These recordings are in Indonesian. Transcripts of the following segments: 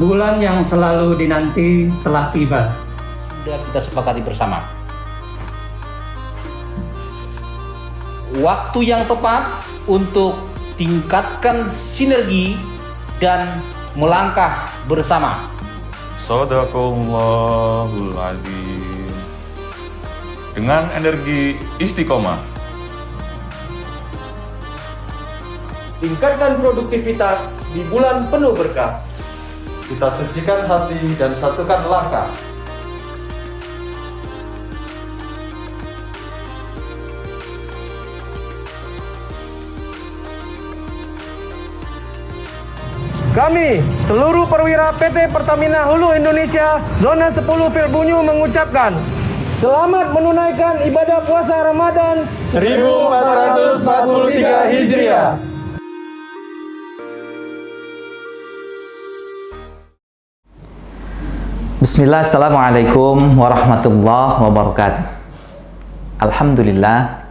Bulan yang selalu dinanti telah tiba. Sudah kita sepakati bersama. Waktu yang tepat untuk tingkatkan sinergi dan melangkah bersama. Shadaqallahul Adzim. Dengan energi istiqomah, tingkatkan produktivitas di bulan penuh berkah. Kita sucikan hati dan satukan langkah. Kami, seluruh perwira PT Pertamina Hulu Indonesia, Zona 10 Filbunyu mengucapkan selamat menunaikan ibadah puasa Ramadan 1443 Hijriah. Bismillah, assalamualaikum warahmatullahi wabarakatuh. Alhamdulillah,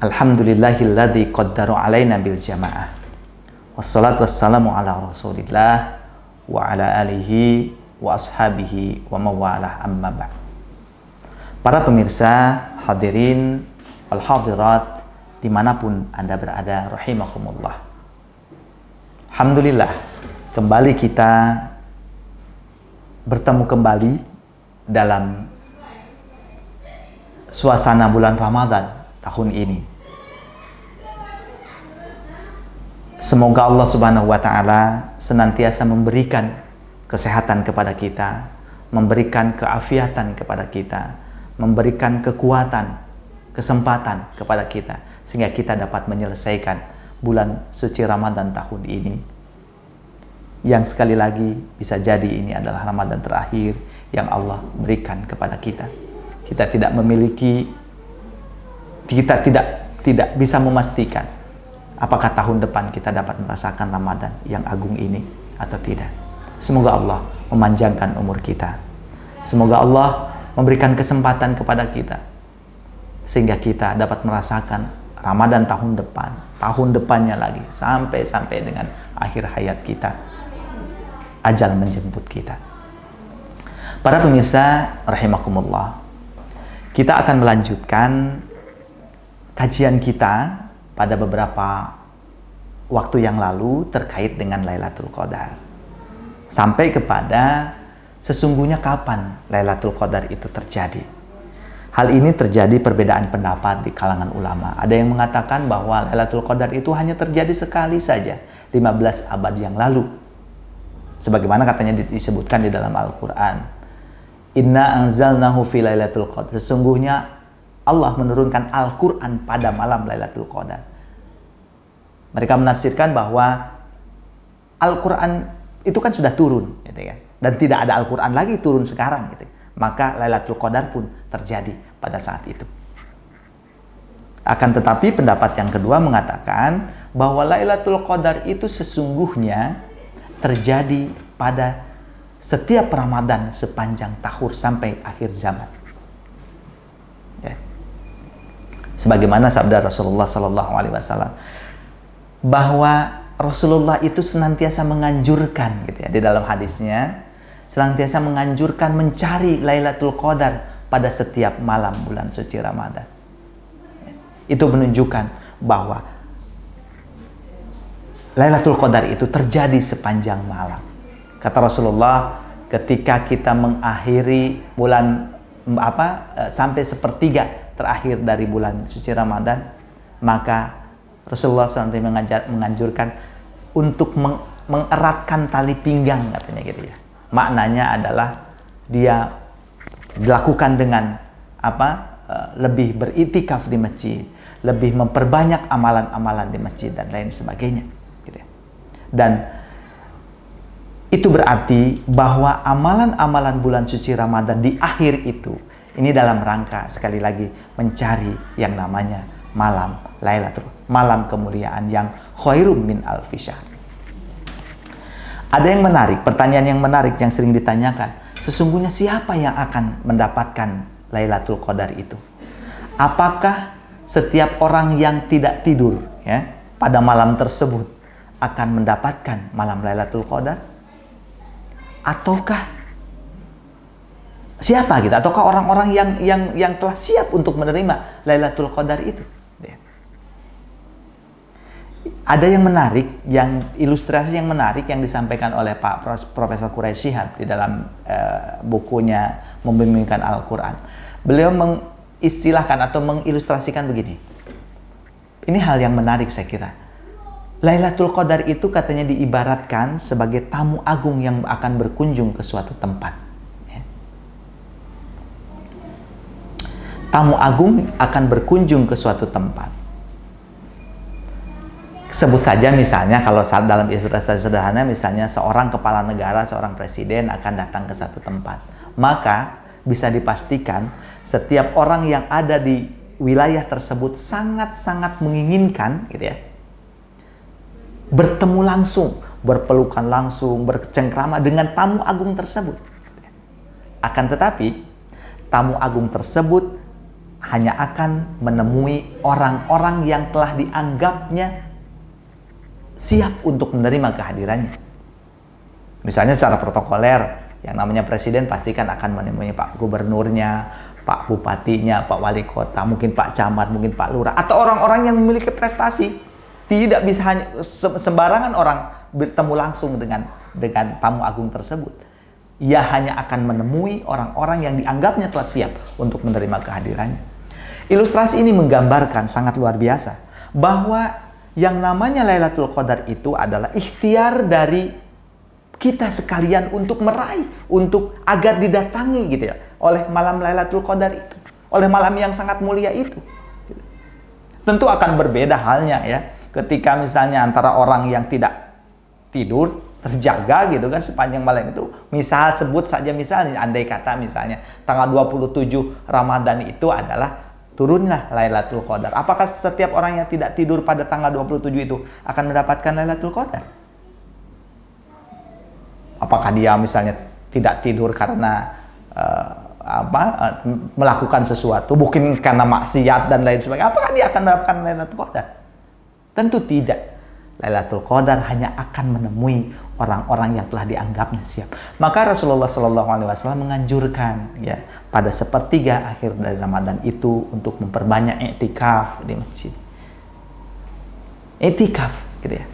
alhamdulillahilladzi qaddara alaina bil jamaah. Wassalatu wassalamu ala rasulillah wa ala alihi wa ashabihi wa mawalah amma ba'd. Para pemirsa, hadirin wal hadirat dimanapun Anda berada, rahimakumullah. Alhamdulillah, kembali kita bertemu kembali dalam suasana bulan Ramadan tahun ini. Semoga Allah Subhanahu wa taala senantiasa memberikan kesehatan kepada kita, memberikan keafiatan kepada kita, memberikan kekuatan, kesempatan kepada kita sehingga kita dapat menyelesaikan bulan suci Ramadan tahun ini. Yang sekali lagi bisa jadi ini adalah Ramadan terakhir yang Allah berikan kepada kita. Kita tidak memiliki, kita tidak bisa memastikan apakah tahun depan kita dapat merasakan Ramadan yang agung ini atau tidak. Semoga Allah memanjangkan umur kita. Semoga Allah memberikan kesempatan kepada kita sehingga kita dapat merasakan Ramadan tahun depan, tahun depannya lagi, sampai dengan akhir hayat kita, ajal menjemput kita. Para pemirsa rahimakumullah, kita akan melanjutkan kajian kita pada beberapa waktu yang lalu terkait dengan Lailatul Qadar, sampai kepada sesungguhnya kapan Lailatul Qadar itu terjadi. Hal ini terjadi perbedaan pendapat di kalangan ulama. Ada yang mengatakan bahwa Lailatul Qadar itu hanya terjadi sekali saja, 15 abad yang lalu, sebagaimana katanya disebutkan di dalam Al-Quran. Inna anzalnahu fi Lailatul Qadar. Sesungguhnya Allah menurunkan Al-Quran pada malam Lailatul Qadar. Mereka menafsirkan bahwa Al-Quran itu kan sudah turun, gitu ya, dan tidak ada Al-Quran lagi turun sekarang, gitu. Maka Lailatul Qadar pun terjadi pada saat itu. Akan tetapi pendapat yang kedua mengatakan bahwa Lailatul Qadar itu sesungguhnya terjadi pada setiap Ramadan sepanjang tahun sampai akhir zaman. Ya. Sebagaimana sabda Rasulullah Sallallahu Alaihi Wasallam bahwa Rasulullah itu senantiasa menganjurkan, gitu ya, di dalam hadisnya senantiasa menganjurkan mencari Lailatul Qadar pada setiap malam bulan suci Ramadan. Ya. Itu menunjukkan bahwa Lailatul Qadar itu terjadi sepanjang malam. Kata Rasulullah, ketika kita mengakhiri bulan sampai sepertiga terakhir dari bulan suci Ramadan, maka Rasulullah SAW menganjurkan untuk mengeratkan tali pinggang, katanya gitu ya. Maknanya adalah dia dilakukan dengan lebih beritikaf di masjid, lebih memperbanyak amalan-amalan di masjid dan lain sebagainya. Dan itu berarti bahwa amalan-amalan bulan suci Ramadan di akhir itu, ini dalam rangka sekali lagi mencari yang namanya malam Lailatul, malam kemuliaan yang khairum min alfi syahr. Ada yang menarik, pertanyaan yang menarik yang sering ditanyakan, sesungguhnya siapa yang akan mendapatkan Lailatul Qadar itu? Apakah setiap orang yang tidak tidur, ya, pada malam tersebut akan mendapatkan malam Lailatul Qadar? ataukah siapa gitu? Ataukah orang-orang yang telah siap untuk menerima Lailatul Qadar itu? Ya. Ada yang menarik, ilustrasi yang menarik yang disampaikan oleh Pak Profesor Quraisy Shihab di dalam bukunya Membimbingkan Al-Quran. Beliau mengistilahkan atau mengilustrasikan begini. Ini hal yang menarik saya kira. Lailatul Qadar itu katanya diibaratkan sebagai tamu agung yang akan berkunjung ke suatu tempat. Ya. Tamu agung akan berkunjung ke suatu tempat. Sebut saja misalnya kalau dalam ilustrasi sederhana, misalnya seorang kepala negara, seorang presiden akan datang ke satu tempat. Maka bisa dipastikan setiap orang yang ada di wilayah tersebut sangat-sangat menginginkan gitu ya, bertemu langsung, berpelukan langsung, bercengkrama dengan tamu agung tersebut. Akan tetapi, tamu agung tersebut hanya akan menemui orang-orang yang telah dianggapnya siap untuk menerima kehadirannya. Misalnya secara protokoler, yang namanya presiden pastikan akan menemui Pak Gubernurnya, Pak Bupatinya, Pak Wali Kota, mungkin Pak Camat, mungkin Pak Lurah, atau orang-orang yang memiliki prestasi. Tidak bisa hanya sembarangan orang bertemu langsung dengan tamu agung tersebut. Ia hanya akan menemui orang-orang yang dianggapnya telah siap untuk menerima kehadirannya. Ilustrasi ini menggambarkan sangat luar biasa bahwa yang namanya Lailatul Qadar itu adalah ikhtiar dari kita sekalian untuk meraih, untuk agar didatangi gitu ya, oleh malam Lailatul Qadar itu, oleh malam yang sangat mulia itu. Tentu akan berbeda halnya ya, ketika misalnya antara orang yang tidak tidur, terjaga gitu kan sepanjang malam itu, misal sebut saja misalnya, andai kata misalnya tanggal 27 Ramadan itu adalah turunlah Lailatul Qadar. Apakah setiap orang yang tidak tidur pada tanggal 27 itu akan mendapatkan Lailatul Qadar? Apakah dia misalnya tidak tidur karena melakukan sesuatu, mungkin karena maksiat dan lain sebagainya, apakah dia akan mendapatkan Lailatul Qadar? Tentu tidak. Lailatul Qadar hanya akan menemui orang-orang yang telah dianggapnya siap. Maka Rasulullah SAW menganjurkan ya pada sepertiga akhir dari Ramadan itu untuk memperbanyak i'tikaf di masjid. I'tikaf gitu ya.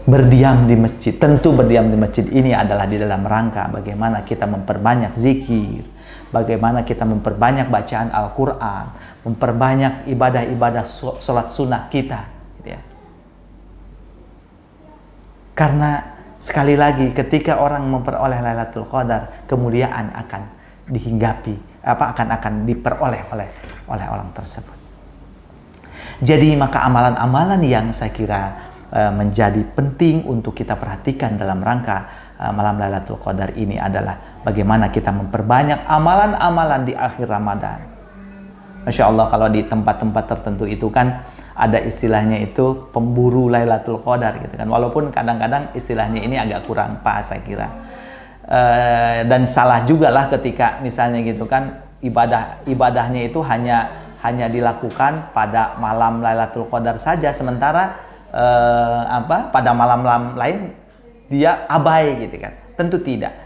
Berdiam di masjid. Tentu berdiam di masjid ini adalah di dalam rangka bagaimana kita memperbanyak zikir, bagaimana kita memperbanyak bacaan Al-Quran, memperbanyak ibadah-ibadah sholat sunnah kita gitu ya. Karena sekali lagi ketika orang memperoleh Lailatul Qadar, kemuliaan akan dihinggapi, akan diperoleh oleh orang tersebut. Jadi maka amalan-amalan yang saya kira menjadi penting untuk kita perhatikan dalam rangka malam Lailatul Qadar ini adalah bagaimana kita memperbanyak amalan-amalan di akhir Ramadan. Masya Allah, kalau di tempat-tempat tertentu itu kan ada istilahnya itu pemburu Lailatul Qadar gitu kan. Walaupun kadang-kadang istilahnya ini agak kurang pas saya kira. Dan salah juga lah ketika misalnya gitu kan ibadahnya itu hanya dilakukan pada malam Lailatul Qadar saja, sementara pada malam-malam lain dia abai gitu kan. Tentu tidak.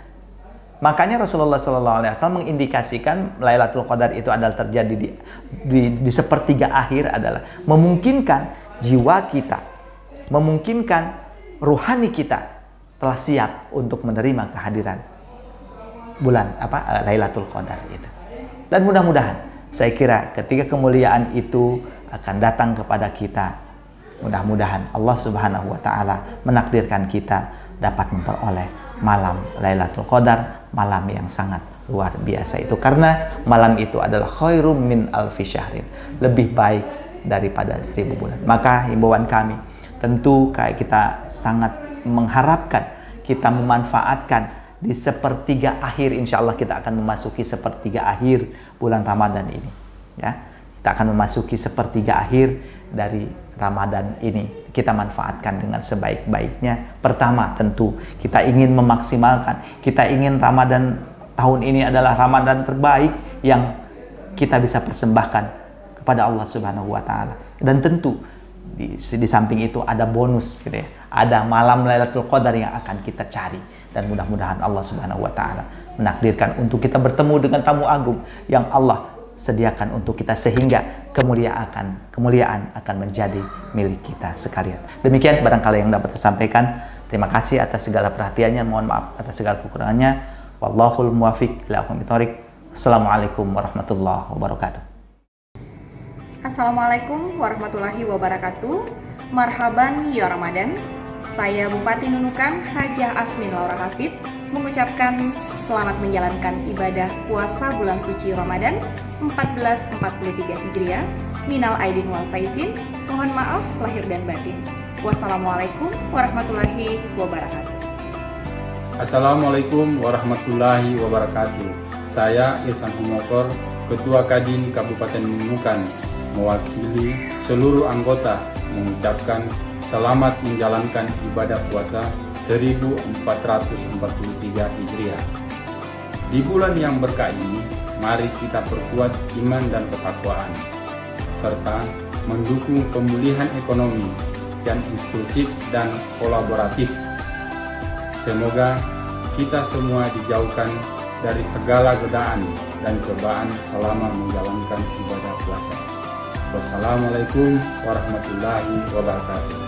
Makanya Rasulullah SAW mengindikasikan Lailatul Qadar itu adalah terjadi di sepertiga akhir, adalah memungkinkan jiwa kita, memungkinkan ruhani kita telah siap untuk menerima kehadiran bulan Lailatul Qadar itu. Dan mudah-mudahan saya kira ketika kemuliaan itu akan datang kepada kita, mudah-mudahan Allah Subhanahu wa taala menakdirkan kita dapat memperoleh malam Lailatul Qadar, malam yang sangat luar biasa itu, karena malam itu adalah khairum min alfi syahrin, lebih baik daripada 1000 bulan. Maka himbauan kami tentu kayak kita sangat mengharapkan kita memanfaatkan di sepertiga akhir, insya Allah kita akan memasuki sepertiga akhir bulan Ramadan ini ya. Kita akan memasuki sepertiga akhir dari Ramadan ini, kita manfaatkan dengan sebaik-baiknya. Pertama, tentu kita ingin memaksimalkan, kita ingin Ramadan tahun ini adalah Ramadan terbaik yang kita bisa persembahkan kepada Allah Subhanahu wa taala. Dan tentu di samping itu ada bonus gitu ya. Ada malam Lailatul Qadar yang akan kita cari. dan mudah-mudahan Allah Subhanahu wa taala menakdirkan untuk kita bertemu dengan tamu agung yang Allah sediakan untuk kita, sehingga kemuliaan akan menjadi milik kita sekalian. Demikian barangkali yang dapat saya sampaikan. Terima kasih atas segala perhatiannya, mohon maaf atas segala kekurangannya. Wallahul muwaffiq ila aqwamit thoriq. Assalamualaikum warahmatullahi wabarakatuh. Assalamualaikum warahmatullahi wabarakatuh. Marhaban ya Ramadan. Saya Bupati Nunukan Hajah Asmin Laura Hafid mengucapkan selamat menjalankan ibadah puasa bulan suci Ramadan 1443 Hijriah. Minal aidin wal faizin. Mohon maaf lahir dan batin. Wassalamualaikum warahmatullahi wabarakatuh. Assalamualaikum warahmatullahi wabarakatuh. Saya Ihsan Humokor, Ketua Kadin Kabupaten Nunukan, mewakili seluruh anggota mengucapkan selamat menjalankan ibadah puasa 1443 Hijriah. Di bulan yang berkah ini, mari kita perkuat iman dan ketakwaan, serta mendukung pemulihan ekonomi yang inklusif dan kolaboratif. Semoga kita semua dijauhkan dari segala godaan dan cobaan selama menjalankan ibadah puasa. Wassalamualaikum warahmatullahi wabarakatuh.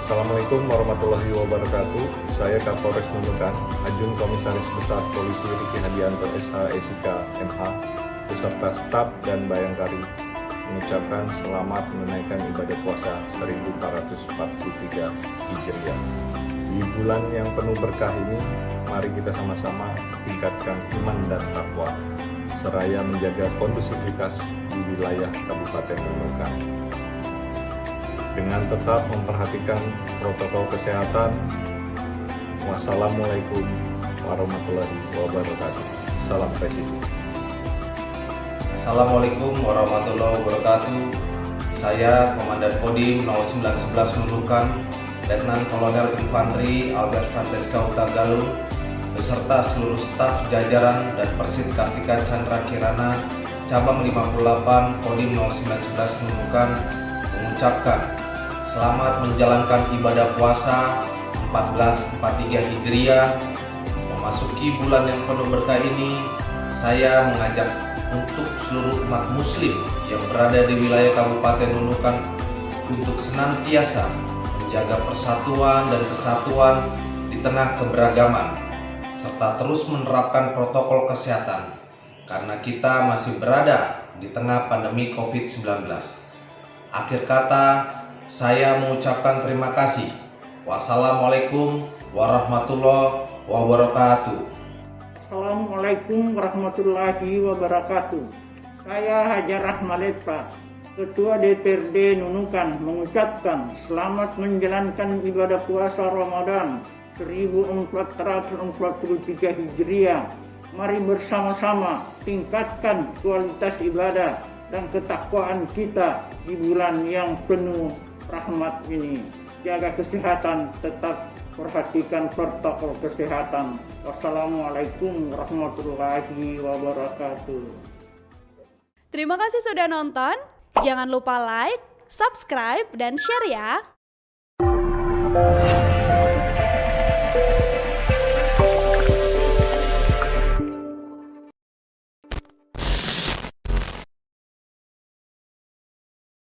Assalamualaikum warahmatullahi wabarakatuh. Saya Kapolres Nunukan, Ajun Komisaris Besar Polisi Riki Hadianto SH SIK MH, beserta staf dan bayangkari mengucapkan selamat menunaikan ibadah puasa 1443 Hijriah. Di bulan yang penuh berkah ini, mari kita sama-sama tingkatkan iman dan takwa, seraya menjaga kondusivitas di wilayah Kabupaten Nunukan dengan tetap memperhatikan protokol kesehatan. Wassalamualaikum warahmatullahi wabarakatuh. Salam presisi. Assalamualaikum warahmatullahi wabarakatuh. Saya Komandan Kodim 0911 Nunukan, Letnan Kolonel Infanteri Albert Francesca Huta Galung, beserta seluruh staf jajaran dan Persit Kartika Chandra Kirana Cabang 58 Kodim 0911 Nunukan mengucapkan selamat menjalankan ibadah puasa 1443 Hijriah. Memasuki bulan yang penuh berkah ini, saya mengajak untuk seluruh umat muslim yang berada di wilayah Kabupaten Nunukan untuk senantiasa menjaga persatuan dan kesatuan di tengah keberagaman, serta terus menerapkan protokol kesehatan karena kita masih berada di tengah pandemi COVID-19. Akhir kata, saya mengucapkan terima kasih. Wassalamualaikum warahmatullahi wabarakatuh. Assalamualaikum warahmatullahi wabarakatuh. Saya Hajar Rahmaletpa, Ketua DPRD Nunukan, mengucapkan selamat menjalankan ibadah puasa Ramadan 1443 Hijriah. Mari bersama-sama tingkatkan kualitas ibadah dan ketakwaan kita di bulan yang penuh rahmat ini. Jaga kesehatan, tetap perhatikan protokol kesehatan. Wassalamualaikum warahmatullahi wabarakatuh. Terima kasih sudah nonton. Jangan lupa like, subscribe, dan share ya.